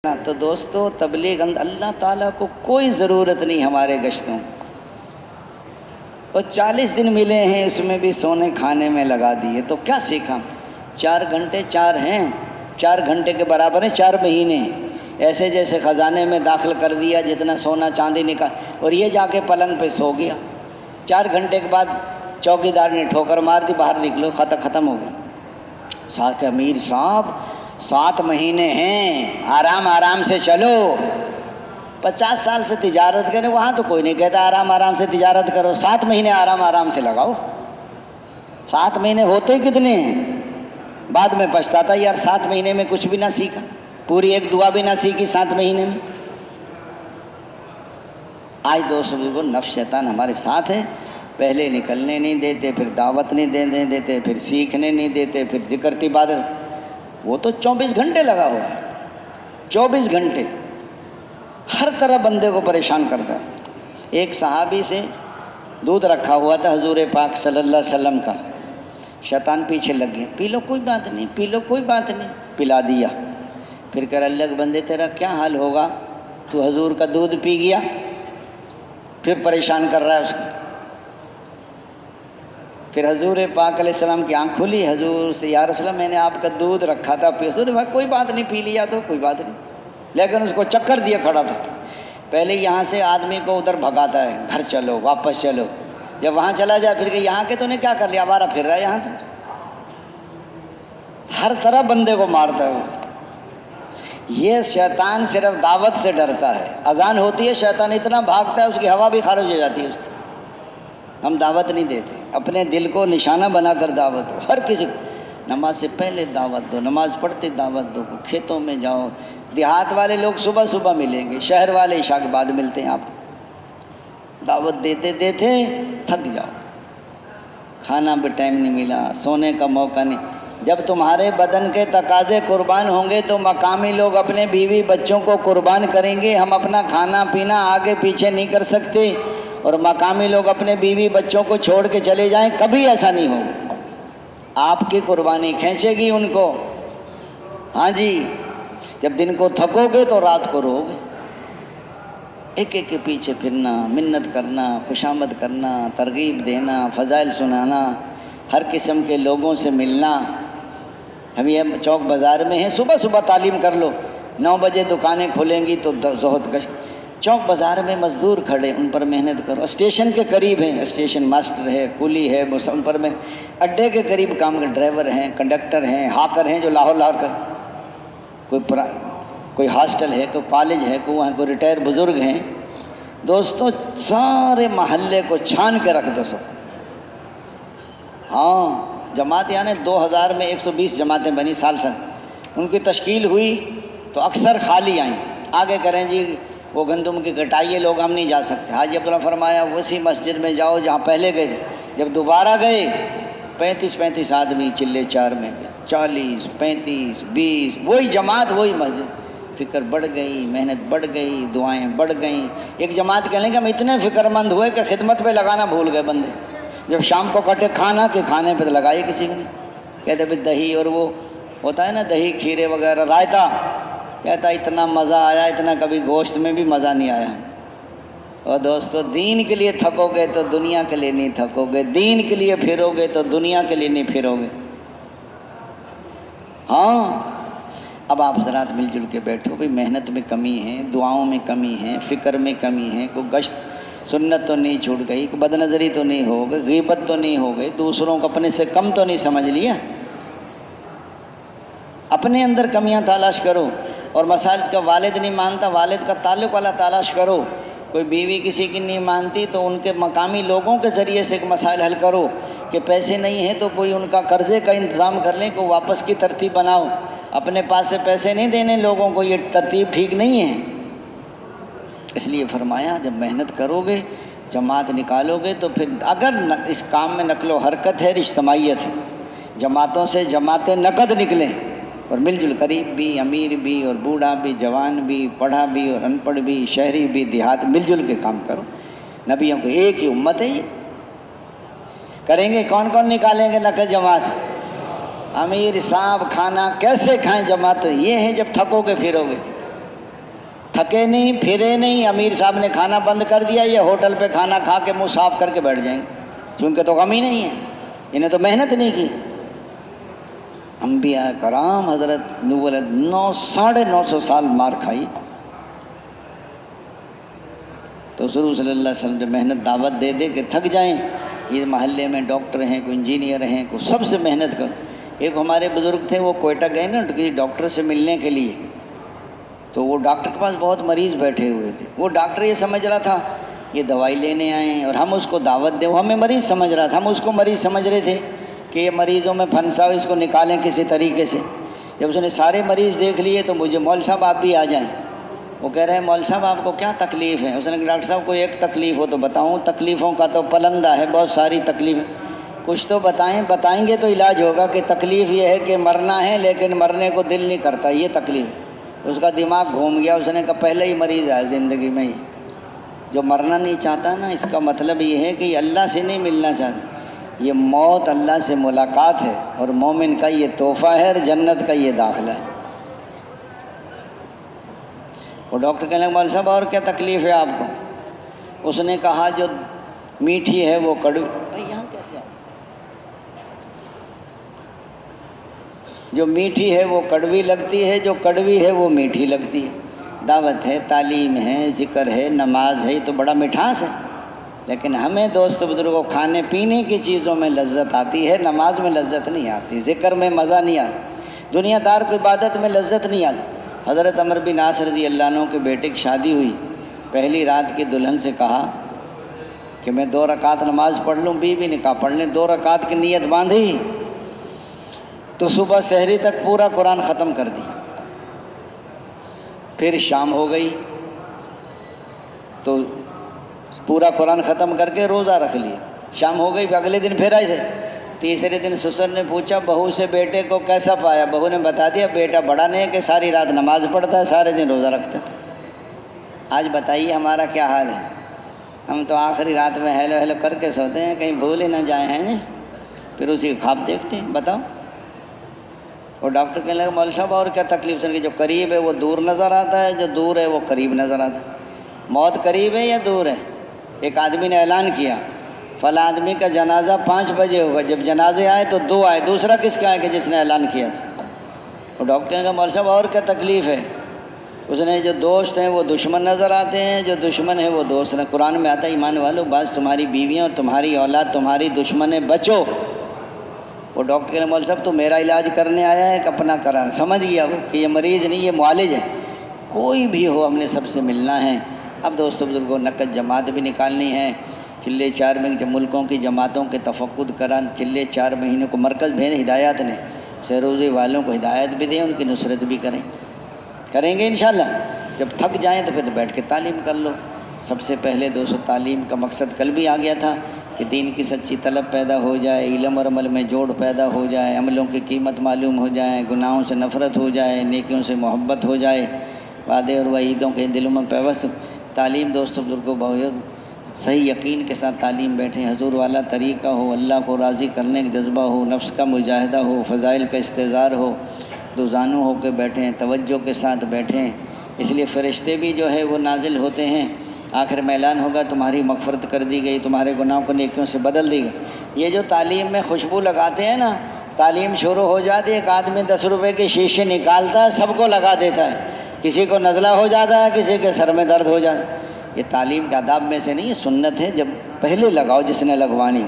تو دوستو تبلیغ اللہ تعالیٰ کو کوئی ضرورت نہیں ہمارے گشتوں، اور 40 دن ملے ہیں اس میں بھی سونے کھانے میں لگا دیے، تو کیا سیکھا؟ 4 گھنٹے 4 ہیں، 4 گھنٹے کے برابر ہیں 4 مہینے، ایسے جیسے خزانے میں داخل کر دیا جتنا سونا چاندی نکال، اور یہ جا کے پلنگ پہ سو گیا۔ 4 گھنٹے کے بعد چوکی دار نے ٹھوکر مار دی، باہر نکلو، ختم ہو گیا۔ ساتھ امیر صاحب 7 مہینے ہیں، آرام سے چلو۔ 50 سال سے تجارت کریں، وہاں تو کوئی نہیں کہتا آرام سے تجارت کرو، 7 مہینے آرام سے لگاؤ۔ 7 مہینے ہوتے کتنے ہیں؟ بعد میں پچھتاتا یار 7 مہینے میں کچھ بھی نہ سیکھا، پوری ایک دعا بھی نہ سیکھی 7 مہینے میں۔ آج دوستوں نفس شیطان ہمارے ساتھ ہے، پہلے نکلنے نہیں دیتے، پھر دعوت نہیں دینے دیتے، پھر سیکھنے نہیں دیتے، پھر ذکر عبادت۔ وہ تو 24 گھنٹے لگا ہوا ہے، 24 گھنٹے ہر طرح بندے کو پریشان کرتا ہے۔ ایک صحابی سے دودھ رکھا ہوا تھا حضور پاک صلی اللہ علیہ وسلم کا، شیطان پیچھے لگ گیا، پی لو کوئی بات نہیں، پی لو کوئی بات نہیں، پلا دیا۔ پھر کہا اللہ کے بندے تیرا کیا حال ہوگا، تو حضور کا دودھ پی گیا، پھر پریشان کر رہا ہے اس کو۔ پھر حضور پاک علیہ السلام کی آنکھ کھلی، حضور سے یا رسول اللہ میں نے آپ کا دودھ رکھا تھا، حضور نے کہا کوئی بات نہیں، پی لیا تو کوئی بات نہیں، لیکن اس کو چکر دیا کھڑا تھا۔ پہلے یہاں سے آدمی کو ادھر بھگاتا ہے، گھر چلو واپس چلو، جب وہاں چلا جائے پھر کہ یہاں کے تو نے کیا کر لیا، آوارہ پھر رہا ہے یہاں تو، ہر طرح بندے کو مارتا ہے وہ۔ یہ شیطان صرف دعوت سے ڈرتا ہے، اذان ہوتی ہے شیطان اتنا بھاگتا ہے اس کی ہوا بھی خارج ہو جاتی ہے اس کی۔ ہم دعوت نہیں دیتے، اپنے دل کو نشانہ بنا کر دعوت دو، ہر کسی کو نماز سے پہلے دعوت دو، نماز پڑھتے دعوت دو، کھیتوں میں جاؤ، دیہات والے لوگ صبح ملیں گے، شہر والے عشاء کے بعد ملتے ہیں، آپ دعوت دیتے دیتے تھک جاؤ، کھانا بھی ٹائم نہیں ملا، سونے کا موقع نہیں۔ جب تمہارے بدن کے تقاضے قربان ہوں گے تو مقامی لوگ اپنے بیوی بچوں کو قربان کریں گے، ہم اپنا کھانا پینا آگے پیچھے نہیں کر سکتے، اور مقامی لوگ اپنے بیوی بچوں کو چھوڑ کے چلے جائیں، کبھی ایسا نہیں ہوگا۔ آپ کی قربانی کھینچے گی ان کو۔ ہاں جی، جب دن کو تھکو گے تو رات کو رو گے، ایک کے پیچھے پھرنا، منت کرنا، خوشامد کرنا، ترغیب دینا، فضائل سنانا، ہر قسم کے لوگوں سے ملنا۔ ہم یہ چوک بازار میں ہیں، صبح تعلیم کر لو، 9 بجے دکانیں کھلیں گی تو زہد کش، چوک بازار میں مزدور کھڑے، ان پر محنت کرو، اسٹیشن کے قریب ہیں، اسٹیشن ماسٹر ہے، کولی ہے، ان پر میں اڈے کے قریب کام کر، ڈرائیور ہیں، کنڈکٹر ہیں، ہاکر ہیں جو لاہور کر، کوئی ہاسٹل ہے، کوئی کالج ہے، کوئی ریٹائر بزرگ ہیں۔ دوستو سارے محلے کو چھان کے رکھ دو سب۔ ہاں جماعت یعنی 2000 میں 120 جماعتیں بنی سال ان کی تشکیل ہوئی تو اکثر خالی آئیں، آگے کریں جی وہ گندم کی کٹائی ہے، لوگ ہم نہیں جا سکتے۔ حاجی عبداللہ فرمایا اسی مسجد میں جاؤ جہاں پہلے گئے تھے۔ جب دوبارہ گئے 35 آدمی چلے 4 میں، 40 35 20، وہی جماعت وہی مسجد۔ فکر بڑھ گئی، محنت بڑھ گئی، دعائیں بڑھ گئیں۔ ایک جماعت کہنے کہ ہم اتنے فکر مند ہوئے کہ خدمت پہ لگانا بھول گئے بندے، جب شام کو کٹے کھانا کہ کھانے پہ لگائی کسی نے، کہتے پھر دہی اور وہ ہوتا ہے نا دہی کھیرے وغیرہ رائتا، کہتا اتنا مزہ آیا، اتنا کبھی گوشت میں بھی مزہ نہیں آیا۔ اور دوستو دین کے لیے تھکو گے تو دنیا کے لیے نہیں تھکو گے، دین کے لیے پھرو گے تو دنیا کے لیے نہیں پھرو گے۔ ہاں اب آپ حضرات مل جل کے بیٹھو، بھی محنت میں کمی ہے، دعاؤں میں کمی ہے، فکر میں کمی ہے، کوئی گشت سنت تو نہیں چھوٹ گئی، کوئی بد نظری تو نہیں ہو گئی، غیبت تو نہیں ہو گئی، دوسروں کو اپنے سے کم تو نہیں سمجھ لیا۔ اپنے اندر کمیاں تلاش کرو، اور مسائل کا والد نہیں مانتا، والد کا تعلق والا تلاش کرو۔ کوئی بیوی کسی کی نہیں مانتی تو ان کے مقامی لوگوں کے ذریعے سے ایک مسائل حل کرو، کہ پیسے نہیں ہیں تو کوئی ان کا قرضے کا انتظام کر لیں، کوئی واپس کی ترتیب بناؤ۔ اپنے پاس سے پیسے نہیں دینے لوگوں کو، یہ ترتیب ٹھیک نہیں ہے۔ اس لیے فرمایا جب محنت کرو گے، جماعت نکالو گے تو پھر اگر اس کام میں نقل و حرکت ہے، اجتماعیت ہے، جماعتوں سے جماعتیں نقد نکلیں، اور مل جل قریب بھی، امیر بھی، اور بوڑھا بھی، جوان بھی، پڑھا بھی اور ان پڑھ بھی، شہری بھی، دیہات، مل جل کے کام کرو۔ نبیوں کو ایک ہی امت ہے، یہ کریں گے۔ کون کون نکالیں گے نقل جماعت؟ امیر صاحب کھانا کیسے کھائیں جماعت؟ یہ ہے جب تھکو گے پھرو گے۔ تھکے نہیں پھرے نہیں، امیر صاحب نے کھانا بند کر دیا، یہ ہوٹل پہ کھانا کھا کے منہ صاف کر کے بیٹھ جائیں گے، کیونکہ تو غم ہی نہیں ہے، انہیں تو محنت نہیں کی۔ انبیاء کرام حضرت نوح علیہ 900 سال مار کھائی، تو حضور صلی اللہ علیہ وسلم جو محنت دعوت دے دے کہ تھک جائیں، یہ محلے میں ڈاکٹر ہیں، کوئی انجینئر ہیں، کوئی سب سے محنت کر۔ ایک ہمارے بزرگ تھے، وہ کوئٹہ گئے نا کسی ڈاکٹر سے ملنے کے لیے، تو وہ ڈاکٹر کے پاس بہت مریض بیٹھے ہوئے تھے، وہ ڈاکٹر یہ سمجھ رہا تھا یہ دوائی لینے آئے ہیں اور ہم اس کو دعوت دیں، وہ ہمیں مریض سمجھ رہا تھا، ہم اس کو مریض سمجھ رہے تھے کہ یہ مریضوں میں پھنسا ہو، اس کو نکالیں کسی طریقے سے۔ جب اس نے سارے مریض دیکھ لیے تو مجھے مول صاحب آپ بھی آ جائیں۔ وہ کہہ رہے ہیں مول صاحب آپ کو کیا تکلیف ہے؟ اس نے کہا ڈاکٹر صاحب کوئی ایک تکلیف ہو تو بتاؤں، تکلیفوں کا تو پلندہ ہے، بہت ساری تکلیف، کچھ تو بتائیں گے تو علاج ہوگا کہ تکلیف یہ ہے کہ مرنا ہے لیکن مرنے کو دل نہیں کرتا، یہ تکلیف۔ اس کا دماغ گھوم گیا، اس نے کہا پہلے ہی مریض ہے زندگی میں ہی، جو مرنا نہیں چاہتا نا، اس کا مطلب یہ ہے کہ یہ اللہ سے نہیں ملنا چاہتا، یہ موت اللہ سے ملاقات ہے، اور مومن کا یہ تحفہ ہے اور جنت کا یہ داخلہ ہے۔ وہ ڈاکٹر کہنے لگا مولوی صاحب اور کیا تکلیف ہے آپ کو؟ اس نے کہا جو میٹھی ہے وہ کڑوی، یہاں کیسے آ؟ جو میٹھی ہے وہ کڑوی لگتی ہے، جو کڑوی ہے وہ میٹھی لگتی ہے۔ دعوت ہے، تعلیم ہے، ذکر ہے، نماز ہے، یہ تو بڑا مٹھاس ہے، لیکن ہمیں دوست بزرگوں کھانے پینے کی چیزوں میں لذت آتی ہے، نماز میں لذت نہیں آتی، ذکر میں مزہ نہیں آتا، دنیا دار کو عبادت میں لذت نہیں آتی۔ حضرت عمر بن عاص رضی اللہ عنہ کے بیٹے کی شادی ہوئی، پہلی رات کی دلہن سے کہا کہ میں 2 رکعت نماز پڑھ لوں، بیوی نے کہا پڑھ لیں، 2 رکعت کی نیت باندھی تو صبح سحری تک پورا قرآن ختم کر دی۔ پھر شام ہو گئی تو پورا قرآن ختم کر کے روزہ رکھ لیا، شام ہو گئی، اگلے دن پھر ایسے۔ تیسرے دن سسر نے پوچھا بہو سے بیٹے کو کیسا پایا؟ بہو نے بتا دیا بیٹا بڑا نہیں کہ ساری رات نماز پڑھتا ہے، سارے دن روزہ رکھتا ہے۔ آج بتائیے ہمارا کیا حال ہے؟ ہم تو آخری رات میں ہیلو ہیلو کر کے سوتے ہیں، کہیں بھول ہی نہ جائیں ہیں، پھر اسی خواب دیکھتے ہیں۔ بتاؤ۔ اور ڈاکٹر کہنے لگا مولوی صاحب اور کیا تکلیف؟ سن کہ جو قریب ہے وہ دور نظر آتا ہے، جو دور ہے وہ قریب نظر آتا ہے۔ موت قریب ہے یا دور ہے؟ ایک آدمی نے اعلان کیا فلاں آدمی کا جنازہ 5 بجے ہوگا، جب جنازے آئے تو 2 آئے، دوسرا کس کا ہے کہ جس نے اعلان کیا تھا؟ اور ڈاکٹر نے کہا مولوی صاحب اور کیا تکلیف ہے؟ اس نے جو دوست ہیں وہ دشمن نظر آتے ہیں، جو دشمن ہے وہ دوست ہیں۔ قرآن میں آتا ہے ایمان والو بعض تمہاری بیویاں اور تمہاری اولاد تمہاری دشمن ہے، بچو۔ وہ ڈاکٹر کہنے مولوی صاحب تو میرا علاج کرنے آیا ہے کہ اپنا کرانا؟ سمجھ گیا وہ کہ یہ مریض نہیں، یہ معالج ہے۔ کوئی بھی ہو ہم نے سب سے ملنا ہے۔ اب دوستوں بزرگوں نقد جماعت بھی نکالنی ہے، چلے 4 میں جب ملکوں کی جماعتوں کے تفقد کران، چلے 4 مہینے کو مرکز بھیجیں، ہدایات نے سہروزی والوں کو ہدایت بھی دیں، ان کی نصرت بھی کریں گے انشاءاللہ۔ جب تھک جائیں تو پھر بیٹھ کے تعلیم کر لو۔ سب سے پہلے دوستو تعلیم کا مقصد کل بھی آ گیا تھا کہ دین کی سچی طلب پیدا ہو جائے، علم اور عمل میں جوڑ پیدا ہو جائے، عملوں کی قیمت معلوم ہو جائے، گناہوں سے نفرت ہو جائے، نیکیوں سے محبت ہو جائے، وعدے اور وعیدوں کے دلوں میں پیوست۔ تعلیم دوستوں بزرگوں بہت صحیح یقین کے ساتھ تعلیم بیٹھیں، حضور والا طریقہ ہو، اللہ کو راضی کرنے کا جذبہ ہو، نفس کا مجاہدہ ہو، فضائل کا استحضار ہو، دوزانو ہو کے بیٹھیں، توجہ کے ساتھ بیٹھیں۔ اس لیے فرشتے بھی جو ہے وہ نازل ہوتے ہیں، آخر میں اعلان ہوگا تمہاری مغفرت کر دی گئی، تمہارے گناہوں کو نیکیوں سے بدل دی گئی۔ یہ جو تعلیم میں خوشبو لگاتے ہیں نا، تعلیم شروع ہو جاتی ہے، ایک آدمی 10 روپے کے شیشے نکالتا ہے، سب کو لگا دیتا ہے، کسی کو نزلہ ہو جاتا ہے، کسی کے سر میں درد ہو جاتا ہے۔ یہ تعلیم کے آداب میں سے نہیں، یہ سنت ہے، جب پہلے لگاؤ جس نے لگوانی۔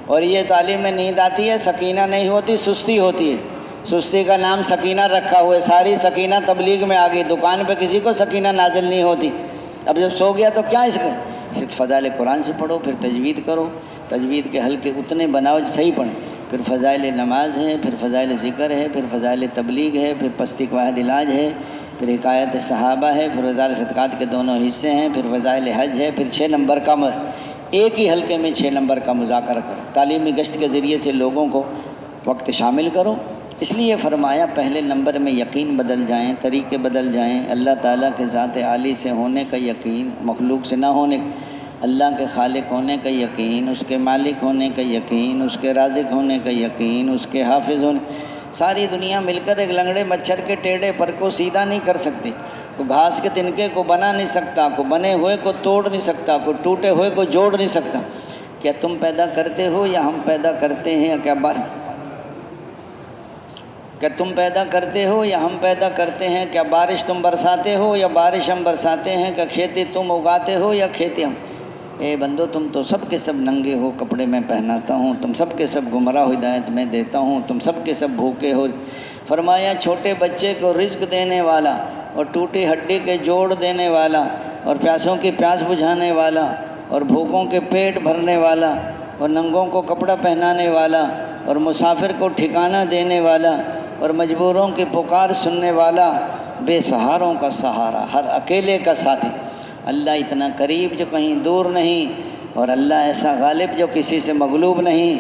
اور یہ تعلیم میں نیند آتی ہے، سکینہ نہیں ہوتی، سستی ہوتی ہے، سستی کا نام سکینہ رکھا ہوا ہے، ساری سکینہ تبلیغ میں آ گئی، دکان پہ کسی کو سکینہ نازل نہیں ہوتی۔ اب جب سو گیا تو کیا اس کو صرف فضائل قرآن سے پڑھو، پھر تجوید کرو، تجوید کے حلقے اتنے بناؤ صحیح پڑھیں، پھر فضائل نماز ہے، پھر فضائل ذکر ہے، پھر فضائل تبلیغ ہے، پھر پستی کا واحد علاج ہے، پھر حکایت صحابہ ہے، پھر فضائل صدقات کے دونوں حصے ہیں، پھر فضائل حج ہے، پھر 6 نمبر کا ایک ہی حلقے میں 6 نمبر کا مذاکرہ کرو، تعلیمی گشت کے ذریعے سے لوگوں کو وقت شامل کرو۔ اس لیے فرمایا پہلے نمبر میں یقین بدل جائیں، طریقے بدل جائیں، اللہ تعالیٰ کے ذات عالی سے ہونے کا یقین، مخلوق سے نہ ہونے، اللہ کے خالق ہونے کا یقین، اس کے مالک ہونے کا یقین، اس کے رازق ہونے کا یقین، اس کے حافظ ہونے۔ ساری دنیا مل کر ایک لنگڑے مچھر کے ٹیڑے پر کو سیدھا نہیں کر سکتی، کو گھاس کے تنکے کو بنا نہیں سکتا، کو بنے ہوئے کو توڑ نہیں سکتا، کو ٹوٹے ہوئے کو جوڑ نہیں سکتا۔ کیا تم پیدا کرتے ہو یا ہم پیدا کرتے ہیں؟ کیا تم پیدا کرتے ہو یا ہم پیدا کرتے ہیں؟ کیا بارش تم برساتے ہو یا بارش ہم برساتے ہیں؟ کیا کھیتی تم اگاتے ہو یا کھیتی ہم؟ اے بندو، تم تو سب کے سب ننگے ہو، کپڑے میں پہناتا ہوں، تم سب کے سب گمراہ ہو، ہدایت میں دیتا ہوں، تم سب کے سب بھوکے ہو۔ فرمایا چھوٹے بچے کو رزق دینے والا، اور ٹوٹی ہڈی کے جوڑ دینے والا، اور پیاسوں کی پیاس بجھانے والا، اور بھوکوں کے پیٹ بھرنے والا، اور ننگوں کو کپڑا پہنانے والا، اور مسافر کو ٹھکانہ دینے والا، اور مجبوروں کی پکار سننے والا، بے سہاروں کا سہارا، ہر اکیلے کا ساتھی۔ اللہ اتنا قریب جو کہیں دور نہیں، اور اللہ ایسا غالب جو کسی سے مغلوب نہیں۔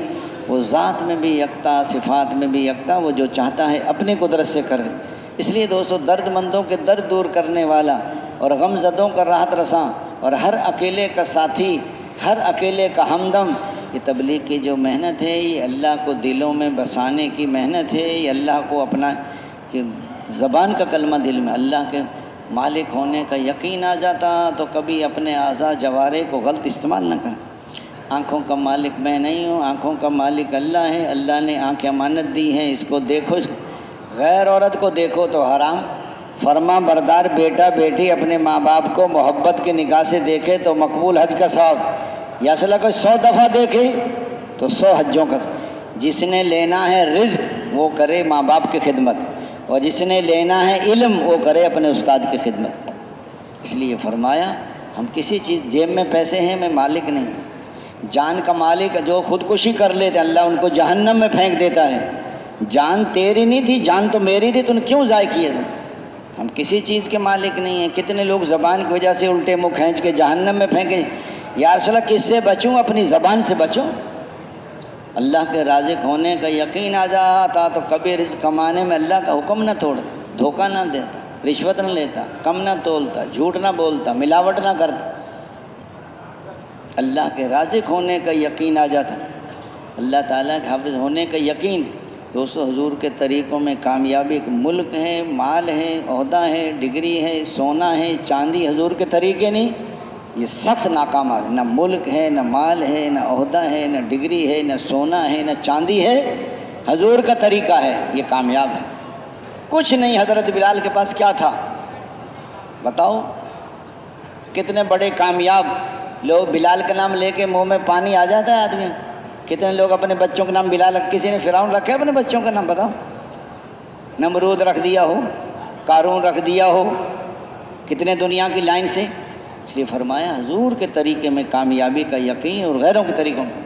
وہ ذات میں بھی یکتا، صفات میں بھی یکتا، وہ جو چاہتا ہے اپنی قدرت سے کر دے۔ اس لیے دوستو، درد مندوں کے درد دور کرنے والا، اور غم زدوں کا راحت رساں، اور ہر اکیلے کا ساتھی، ہر اکیلے کا ہمدم، یہ تبلیغ کی جو محنت ہے، یہ اللہ کو دلوں میں بسانے کی محنت ہے۔ یہ اللہ کو اپنا کہ زبان کا کلمہ دل میں اللہ کے مالک ہونے کا یقین آ جاتا تو کبھی اپنے اعضاء جوارے کو غلط استعمال نہ کرتا۔ آنکھوں کا مالک میں نہیں ہوں، آنکھوں کا مالک اللہ ہے۔ اللہ نے آنکھیں امانت دی ہیں، اس کو دیکھو، اس کو غیر عورت کو دیکھو تو حرام۔ فرما بردار بیٹا بیٹی اپنے ماں باپ کو محبت کی نگاہ سے دیکھے تو مقبول حج کا ثواب، یا صلی اللہ کو 100 دفعہ دیکھے تو 100 حجوں کا۔ جس نے لینا ہے رزق وہ کرے ماں باپ کی خدمت، اور جس نے لینا ہے علم وہ کرے اپنے استاد کی خدمت۔ اس لیے فرمایا ہم کسی چیز، جیب میں پیسے ہیں میں مالک نہیں، جان کا مالک جو خودکشی کر لیتے اللہ ان کو جہنم میں پھینک دیتا ہے۔ جان تیری نہیں تھی، جان تو میری تھی، تو نے کیوں ضائع کیے؟ ہم کسی چیز کے مالک نہیں ہیں۔ کتنے لوگ زبان کی وجہ سے الٹے منہ کھینچ کے جہنم میں پھینکے۔ یا رسول اللہ کس سے بچوں؟ اپنی زبان سے بچوں۔ اللہ کے رازق ہونے کا یقین آ جاتا تو کبھی رزق کمانے میں اللہ کا حکم نہ توڑتا، دھوکہ نہ دیتا، رشوت نہ لیتا، کم نہ تولتا، جھوٹ نہ بولتا، ملاوٹ نہ کرتا۔ اللہ کے رازق ہونے کا یقین آ جاتا، اللہ تعالیٰ کے حافظ ہونے کا یقین۔ دوستو، حضور کے طریقوں میں کامیابی ایک ملک ہے، مال ہے، عہدہ ہے، ڈگری ہے، سونا ہے، چاندی، حضور کے طریقے نہیں، یہ سخت ناکام ہے۔ نہ ملک ہے، نہ مال ہے، نہ عہدہ ہے، نہ ڈگری ہے، نہ سونا ہے، نہ چاندی ہے، حضور کا طریقہ ہے، یہ کامیاب ہے۔ کچھ نہیں۔ حضرت بلال کے پاس کیا تھا بتاؤ؟ کتنے بڑے کامیاب لوگ، بلال کا نام لے کے منہ میں پانی آ جاتا ہے آدمی۔ کتنے لوگ اپنے بچوں کا نام بلال، کسی نے فرعون رکھے اپنے بچوں کا نام؟ بتاؤ۔ نمرود رکھ دیا ہو، قارون رکھ دیا ہو، کتنے دنیا کی لائن سے۔ اس لیے فرمایا حضور کے طریقے میں کامیابی کا یقین، اور غیروں کے طریقوں میں۔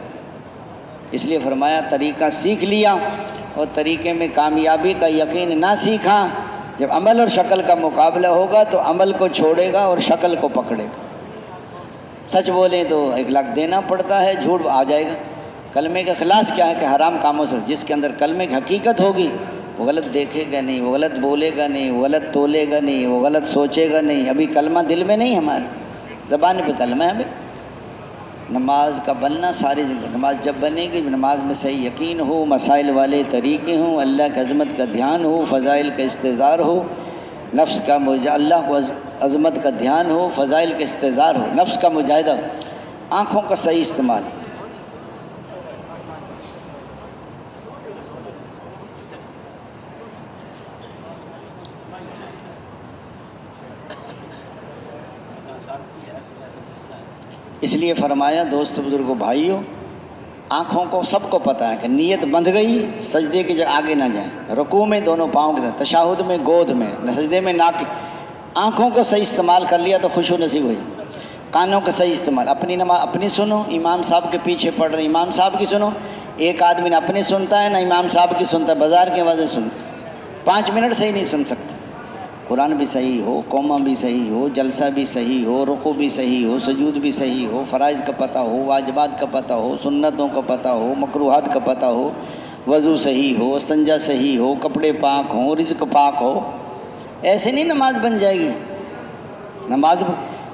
اس لیے فرمایا طریقہ سیکھ لیا اور طریقے میں کامیابی کا یقین نہ سیکھا۔ جب عمل اور شکل کا مقابلہ ہوگا تو عمل کو چھوڑے گا اور شکل کو پکڑے گا۔ سچ بولیں تو 1 لاکھ دینا پڑتا ہے، جھوٹ آ جائے گا۔ کلمے کا خلاص کیا ہے کہ حرام کاموں سے جس کے اندر کلمے کی حقیقت ہوگی، وہ غلط دیکھے گا نہیں، وہ غلط بولے گا نہیں، وہ غلط تولے گا نہیں، وہ غلط سوچے گا نہیں۔ ابھی کلمہ دل میں نہیں، ہمارے زبان پہ کلمہ ہے۔ ابھی نماز کا بننا ساری زندگی، نماز جب بنے گی، نماز میں صحیح یقین ہو، مسائل والے طریقے ہوں، اللہ کی عظمت کا دھیان ہو، فضائل کا استظہار ہو، نفس کا اللہ کو عظمت کا دھیان ہو، فضائل کا استظہار ہو، نفس کا مجاہدہ ہو، آنکھوں کا صحیح استعمال۔ اس لیے فرمایا دوست بزرگوں بھائیوں، آنکھوں کو سب کو پتہ ہے کہ نیت بندھ گئی، سجدے کی جگہ آگے نہ جائیں، رکوع میں دونوں پاؤں کے ساتھ، تشہد میں گود میں، سجدے میں ناک۔ آنکھوں کو صحیح استعمال کر لیا تو خوش و نصیب ہوئی۔ کانوں کا صحیح استعمال، اپنی نماز اپنی سنو، امام صاحب کے پیچھے پڑھ رہے امام صاحب کی سنو۔ ایک آدمی نہ اپنی سنتا ہے نہ امام صاحب کی سنتا ہے، بازار کی آوازیں سنتا ہے، 5 منٹ صحیح نہیں سن سکتا۔ قرآن بھی صحیح ہو، قومہ بھی صحیح ہو، جلسہ بھی صحیح ہو، رکوع بھی صحیح ہو، سجود بھی صحیح ہو، فرائض کا پتہ ہو، واجبات کا پتہ ہو، سنتوں کا پتہ ہو، مکروہات کا پتہ ہو، وضو صحیح ہو، استنجا صحیح ہو، کپڑے پاک ہوں، رزق پاک ہو، ایسے نہیں نماز بن جائے گی۔ نماز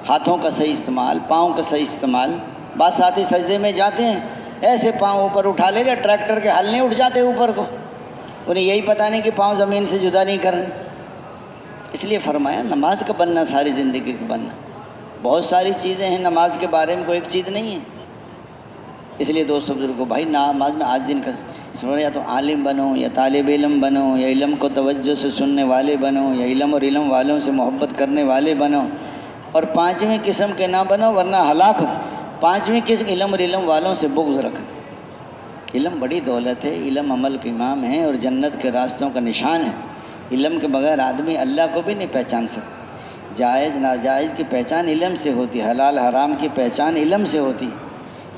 ہاتھوں کا صحیح استعمال، پاؤں کا صحیح استعمال۔ بعض ساتھی سجدے میں جاتے ہیں ایسے پاؤں اوپر اٹھا لے لے، ٹریکٹر کے ہل نہیں اٹھ جاتے اوپر کو، انہیں یہی پتہ نہیں کہ پاؤں زمین سے جدا نہیں کرنے۔ اس لیے فرمایا نماز کا بننا ساری زندگی کا بننا. بہت ساری چیزیں ہیں نماز کے بارے میں، کوئی ایک چیز نہیں ہے. اس لیے دوستو بزرگوں بھائی نماز میں آج دن کا یا تو عالم بنو یا طالب علم بنو یا علم کو توجہ سے سننے والے بنو یا علم اور علم والوں سے محبت کرنے والے بنو، اور پانچویں قسم کے نہ بنو ورنہ ہلاک ہو. پانچویں قسم علم اور علم والوں سے بغض رکھنا. علم بڑی دولت ہے، علم عمل کا امام ہے اور جنت کے راستوں کا نشان ہے. علم کے بغیر آدمی اللہ کو بھی نہیں پہچان سکتا. جائز ناجائز کی پہچان علم سے ہوتی ہے، حلال حرام کی پہچان علم سے ہوتی ہے.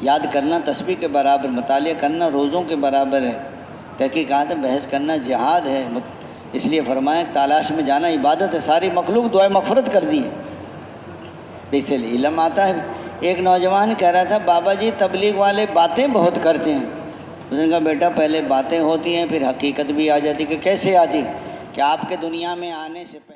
یاد کرنا تسبیح کے برابر، مطالعہ کرنا روزوں کے برابر ہے، تحقیقات بحث کرنا جہاد ہے. اس لیے فرمایا کہ تلاش میں جانا عبادت ہے. ساری مخلوق دعائے مغفرت کر دی ہے. اس لیے علم آتا ہے. ایک نوجوان کہہ رہا تھا بابا جی تبلیغ والے باتیں بہت کرتے ہیں. اس نے کہا بیٹا پہلے باتیں ہوتی ہیں پھر حقیقت بھی آ جاتی. کہ کیسے آتی؟ کہ آپ کے دنیا میں آنے سے پہلے